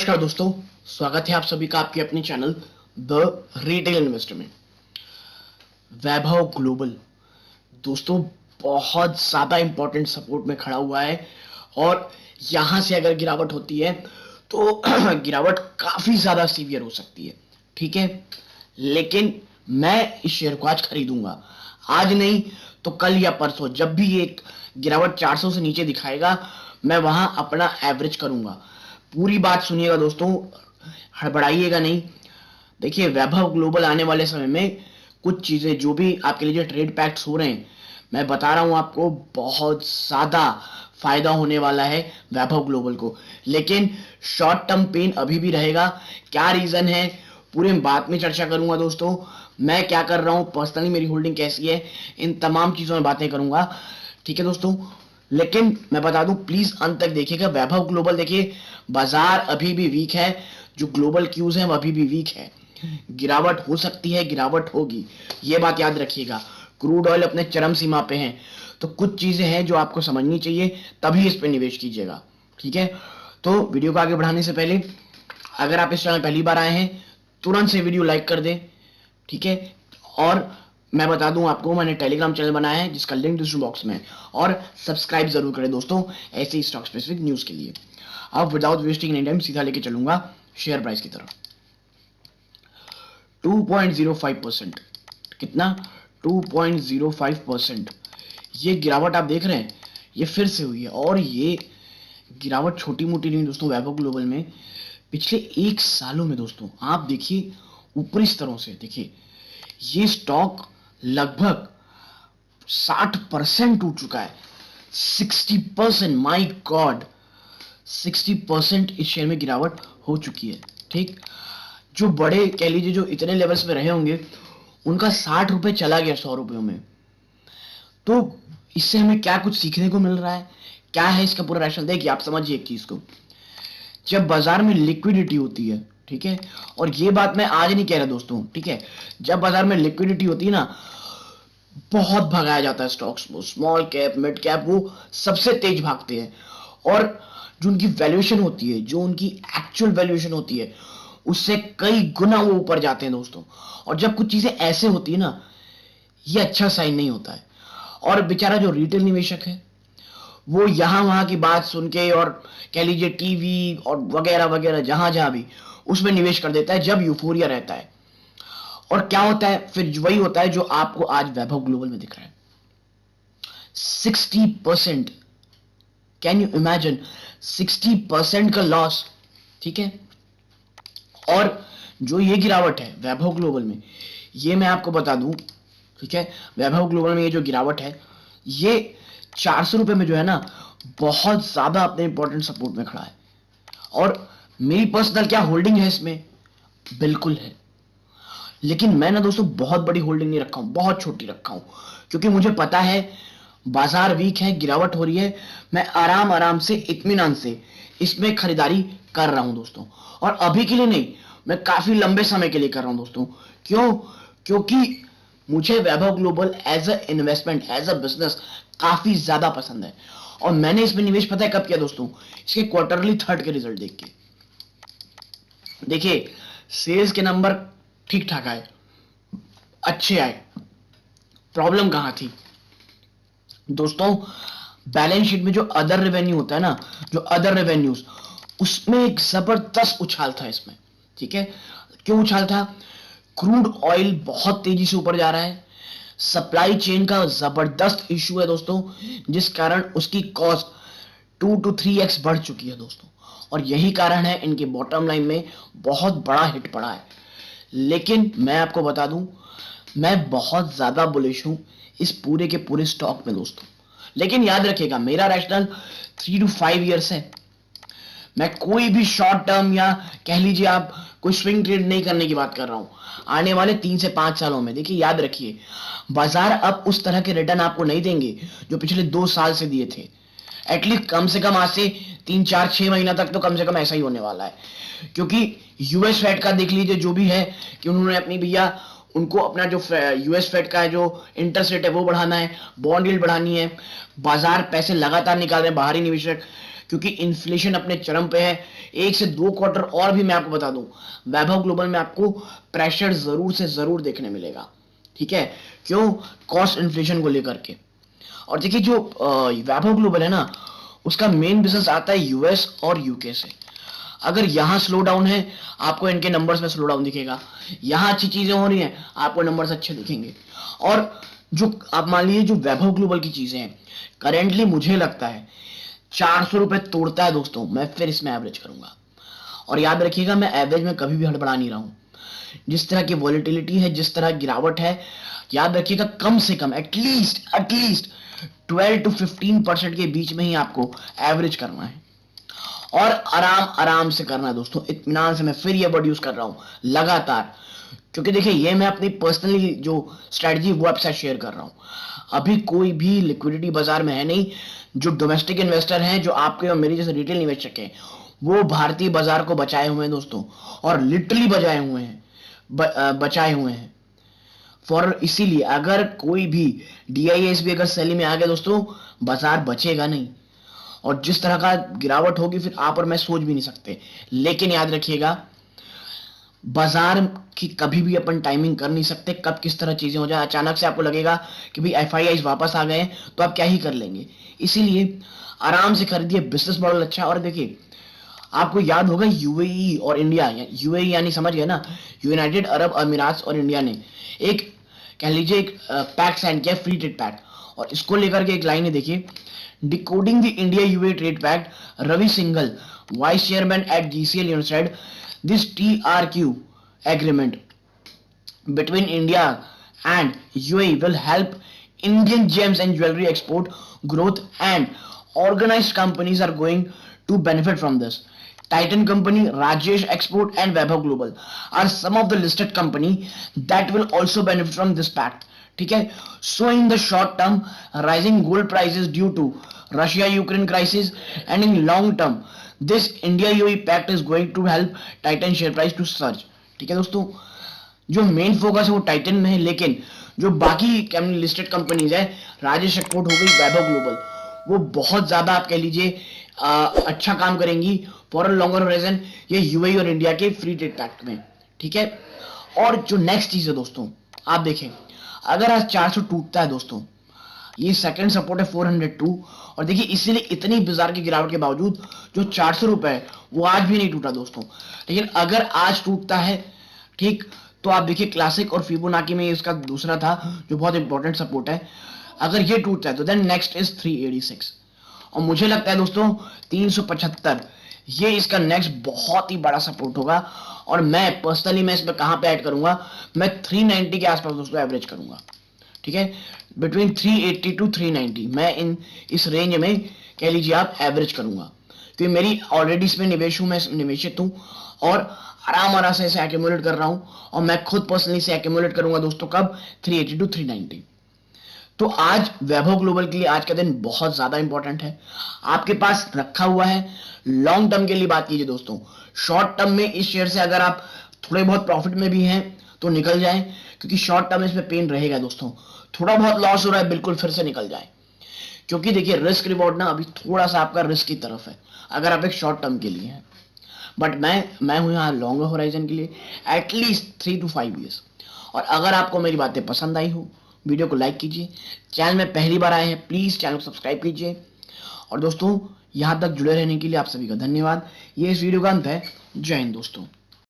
नमस्कार दोस्तों, स्वागत है आप सभी का आपके अपने चैनल द रिटेल इन्वेस्टर में। वैभव ग्लोबल दोस्तों बहुत ज्यादा इंपॉर्टेंट सपोर्ट में खड़ा हुआ है और यहां से अगर गिरावट होती है तो गिरावट काफी ज्यादा सीवियर हो सकती है। ठीक है, लेकिन मैं इस शेयर को आज खरीदूंगा, आज नहीं तो कल या परसों। जब भी एक गिरावट 400 से नीचे दिखाएगा मैं वहां अपना एवरेज करूंगा। पूरी बात सुनिएगा दोस्तों, हड़बड़ाइएगा नहीं। देखिए, वैभव ग्लोबल आने वाले समय में कुछ चीजें जो भी आपके लिए जो ट्रेड पैक्ट्स हो रहे हैं, मैं बता रहा हूं आपको, बहुत ज्यादा फायदा होने वाला है वैभव ग्लोबल को। लेकिन शॉर्ट टर्म पेन अभी भी रहेगा। क्या रीजन है पूरे बात में चर्चा करूंगा दोस्तों। मैं क्या कर रहा हूं, पर्सनली मेरी होल्डिंग कैसी है, इन तमाम चीजों में बातें करूंगा। ठीक है दोस्तों, लेकिन मैं बता दूं प्लीज अंत तक देखिएगा। वैभव ग्लोबल देखिए, बाजार अभी भी वीक है, जो ग्लोबल क्यूज है वो अभी भी वीक है। गिरावट हो सकती है, गिरावट होगी, ये बात याद रखिएगा। क्रूड ऑयल अपने चरम सीमा पे है, तो कुछ चीजें हैं जो आपको समझनी चाहिए, तभी इस पे निवेश कीजिएगा। ठीक है, तो वीडियो को आगे बढ़ाने से पहले अगर आप इस चैनल पहली बार आए हैं तुरंत से वीडियो लाइक कर दें। ठीक है, और मैं बता दूं आपको, मैंने टेलीग्राम चैनल बनाया है जिसका लिंक डिस्क्रिप्शन बॉक्स में है, और सब्सक्राइब जरूर करें दोस्तों ऐसे ही स्टॉक स्पेसिफिक न्यूज के लिए। अब विदाउट वेस्टिंग एनी टाइम सीधा लेके चलूंगा शेयर प्राइस की तरफ। 2.05%, कितना? 2.05%। ये गिरावट आप देख रहे हैं, ये फिर से हुई है, और ये गिरावट छोटी मोटी नहीं दोस्तों। वैभव ग्लोबल में पिछले 1 सालों में दोस्तों आप देखिए ऊपरी स्तरों से देखिए, ये स्टॉक लगभग 60% टूट चुका है। 60%, माई गॉड, 60% इस शेयर में गिरावट हो चुकी है। ठीक, जो बड़े कह लीजिए जो इतने लेवल्स पे रहे होंगे उनका 60 रुपए चला गया 100 रुपयों में। तो इससे हमें क्या कुछ सीखने को मिल रहा है, क्या है इसका पूरा रैशनल? देखिए आप समझिए एक चीज को, जब बाजार में लिक्विडिटी होती है, ठीक है, और ये बात मैं आज नहीं कह रहा दोस्तों, ठीक है, जब बाजार में लिक्विडिटी होती है ना, बहुत भगाया जाता है स्टॉक्स को। स्मॉल कैप, मिड कैप, वो सबसे तेज भागते हैं, और जो उनकी वैल्यूएशन होती है, जो उनकी एक्चुअल वैल्यूएशन होती है, उससे कई गुना वो ऊपर जाते हैं दोस्तों। और जब कुछ चीजें ऐसे होती है ना, ये अच्छा साइन नहीं होता है। और बेचारा जो रिटेल निवेशक है वो यहां वहां की बात सुन के, और कह लीजिए टीवी और वगैरह वगैरह जहां जहां भी, उसमें निवेश कर देता है जब यूफोरिया रहता है। और क्या होता है फिर? वही होता है जो आपको आज वैभव ग्लोबल में दिख रहा है, 60%। कैन यू इमेजिन 60% का लॉस? ठीक है, और जो ये गिरावट है वैभव ग्लोबल में, ये मैं आपको बता दूं, ठीक है, वैभव ग्लोबल में ये जो गिरावट है, ये 400 रुपए में जो है ना, बहुत ज्यादा अपने इंपॉर्टेंट सपोर्ट में खड़ा है। और मेरी पर्सनल क्या होल्डिंग है इसमें? बिल्कुल है, लेकिन मैं ना दोस्तों बहुत बड़ी होल्डिंग नहीं रखा हूं, बहुत छोटी रखा हूं, क्योंकि मुझे पता है बाजार वीक है, गिरावट हो रही है, मैं आराम आराम से इत्मीनान से इसमें खरीदारी कर रहा हूं दोस्तों। और अभी के लिए नहीं, मैं काफी लंबे समय के लिए कर रहा हूं दोस्तों। क्यों? क्योंकि मुझे Vaibhav global as a investment, as a business काफी ज्यादा पसंद है। और मैंने इसमें निवेश पता है कब किया दोस्तों? इसके क्वार्टरली थर्ड के रिजल्ट देख के। देखिए, सेल्स के नंबर ठीक ठाक आए, अच्छे आए। प्रॉब्लम कहां थी दोस्तों? बैलेंस शीट में जो अदर रेवेन्यू होता है ना, जो अदर रेवेन्यूज, उसमें एक जबरदस्त उछाल था इसमें। ठीक है, क्यों उछाल था? क्रूड ऑयल बहुत तेजी से ऊपर जा रहा है, सप्लाई चेन का जबरदस्त इशू है दोस्तों, जिस कारण उसकी कॉस्ट 2 to 3x बढ़ चुकी है दोस्तों। और यही कारण है इनके बॉटम लाइन में बहुत बड़ा हिट पड़ा है। लेकिन मैं आपको बता दूं, मैं बहुत ज्यादा बुलिश हूं इस पूरे के पूरे स्टॉक में दोस्तों। लेकिन याद रखिएगा, मेरा रैशनल 3 to 5 years है। मैं कोई भी शॉर्ट टर्म या कह लीजिए आप कोई स्विंग ट्रेड नहीं करने की बात कर रहा हूं। आने वाले 3 से 5 सालों में देखिए, याद रखिए, बाजार अब उस तरह के रिटर्न आपको नहीं देंगे जो पिछले 2 साल से दिए थे। एटलीस्ट कम से कम आज से 3 4 6 महीना तक तो कम से कम ऐसा ही होने वाला है। क्योंकि यूएस फेड का देख लीजिए जो भी है, कि उन्होंने अपनी भैया, उनको अपना जो यूएस फेड का जो इंटरेस्ट रेट है वो बढ़ाना है, बॉन्ड यील्ड बढ़ानी है, बाजार पैसे लगातार निकाल रहे हैं बाहरी निवेशक, क्योंकि इन्फ्लेशन अपने चरम पे है। 1 से 2 क्वार्टर और भी मैं आपको बता दूं, वैभव ग्लोबल में आपको प्रेशर जरूर से जरूर देखने मिलेगा। ठीक है, क्यों? कॉस्ट इन्फ्लेशन को लेकर के। और देखिए जो वैभव ग्लोबल है ना, उसका मेन बिजनेस आता है यूएस और यूके से। अगर यहाँ स्लो डाउन है, आपको इनके नंबर्स में स्लो डाउन दिखेगा। यहाँ अच्छी चीजें हो रही हैं, आपको नंबर्स अच्छे दिखेंगे। और जो आप मान लीजिए जो वैभव ग्लोबल की चीजें हैं, करेंटली मुझे लगता है 400 रुपए तोड़ता है दोस्तों, मैं फिर इसमें एवरेज करूंगा। और याद रखिएगा, मैं एवरेज में कभी भी हड़बड़ा नहीं रहा हूं। जिस तरह की वॉलिटिलिटी है, जिस तरह गिरावट है, याद रखिएगा कम से कम एटलीस्ट 12 to 15% के बीच में ही आपको एवरेज करना है। और आराम से करना है दोस्तों, इत्मीनान से। मैं फिर ये वर्ड यूज कर रहा हूं, लगातार। क्योंकि देखिए, ये मैं अपनी पर्सनली जो स्ट्रेटजी वो आपसे शेयर कर रहा हूं। अभी कोई भी लिक्विडिटी बाजार में है नहीं। जो डोमेस्टिक इन्वेस्टर हैं, जो आपके और मेरे जैसे रिटेल निवेशक हैं, वो भारतीय बाजार को बचाए हुए हैं दोस्तों, और लिटरली बचाए हुए हैं। फॉर इसीलिए अगर कोई भी DIS भी अगर सेलिंग में आ गया दोस्तों, बाजार बचेगा नहीं। और जिस तरह का गिरावट होगी, फिर आप और मैं सोच भी नहीं सकते। लेकिन याद रखिएगा, बाजार की कभी भी अपन टाइमिंग कर नहीं सकते, कब किस तरह चीजें हो जाए। अचानक से आपको लगेगा कि भाई FIIs वापस आ गए, तो आप क्या ही कर लेंगे। इसीलिए आराम से खरीदिए, बिजनेस मॉडल अच्छा। और देखिए, आपको याद होगा UAE और इंडिया, UAE यानी समझ गए ना, यूनाइटेड अरब अमीरात और इंडिया ने एक, कह लीजिए, एक पैक्ट साइन किया, फ्री ट्रेड पैक्ट। और इसको लेकर के एक लाइन है, देखिए, decoding the India UAE trade pact, Ravi Singhal, vice chairman at GCL united, this TRQ agreement between India and UAE will help Indian gems and jewelry export growth, and organized companies are going to benefit from this. Titan Company, Rajesh Export and Vaibhav Global are some of the listed company that will also benefit from this pact. ठीक है, so in the short term, rising gold prices due to Russia Ukraine crisis, and in long term this India UAE pact is going to help Titan share price to surge. ठीक है दोस्तों, जो main focus है वो Titan में है, लेकिन जो बाकी लिस्टेड कंपनीज है, राजेश एक्सपोर्ट हो गई, वैभव ग्लोबल, वो बहुत ज्यादा आप कह लीजिए अच्छा काम करेंगी फॉर अ लॉन्गर होराइजन, ये UAE और इंडिया के फ्री ट्रेड पैक्ट में। ठीक है, और जो नेक्स्ट चीज है दोस्तों, आप देखें, अगर आज 400 टूटता है दोस्तों, ये सेकंड सपोर्ट है 402। और देखिए, इसीलिए इतनी बाजार की गिरावट के बावजूद जो 400 रुपए है वो आज भी नहीं टूटा दोस्तों। लेकिन अगर आज टूटता है, ठीक, तो आप देखिए क्लासिक और फिबोनाची में इसका दूसरा था जो बहुत इंपॉर्टेंट सपोर्ट है, अगर ये टूटता है तो देन नेक्स्ट इज 386। और मुझे लगता है दोस्तों 375 ये इसका नेक्स्ट बहुत ही बड़ा सपोर्ट होगा। और मैं पर्सनली मैं इसमें कहां पे ऐड करूंगा, मैं 390 के आसपास दोस्तों एवरेज करूंगा। ठीक है, बिटवीन 380 to 390 मैं इस रेंज में कह लीजिए आप एवरेज करूंगा, क्योंकि मेरी ऑलरेडी इसमें निवेश हूं, मैं निवेशित हूं, और आराम से इसे एक्यूमुलेट कर रहा हूं। और मैं खुद पर्सनली से एक्यूमुलेट करूंगा दोस्तों, कब? 380 to 390। तो आज वैभव ग्लोबल के लिए आज का दिन बहुत ज्यादा इंपॉर्टेंट है, आपके पास रखा हुआ है। लॉन्ग टर्म के लिए बात कीजिए दोस्तों, शॉर्ट टर्म में इस शेयर से अगर आप थोड़े बहुत प्रॉफिट में भी हैं तो निकल जाएं, क्योंकि शॉर्ट टर्म इसमें पेन रहेगा दोस्तों। थोड़ा बहुत लॉस हो रहा है, बिल्कुल फिर से निकल जाए, क्योंकि देखिए रिस्क रिवॉर्ड ना अभी थोड़ा सा आपका रिस्क की तरफ है अगर आप एक शॉर्ट टर्म के लिए हैं। बट मैं हूं यहाँ लॉन्ग होराइजन के लिए, एटलीस्ट 3 to 5 ईयर्स। और अगर आपको मेरी बातें पसंद आई हो, वीडियो को लाइक कीजिए। चैनल में पहली बार आए हैं, प्लीज चैनल को सब्सक्राइब कीजिए। और दोस्तों, यहां तक जुड़े रहने के लिए आप सभी का धन्यवाद। ये इस वीडियो का अंत है। जय हिंद दोस्तों।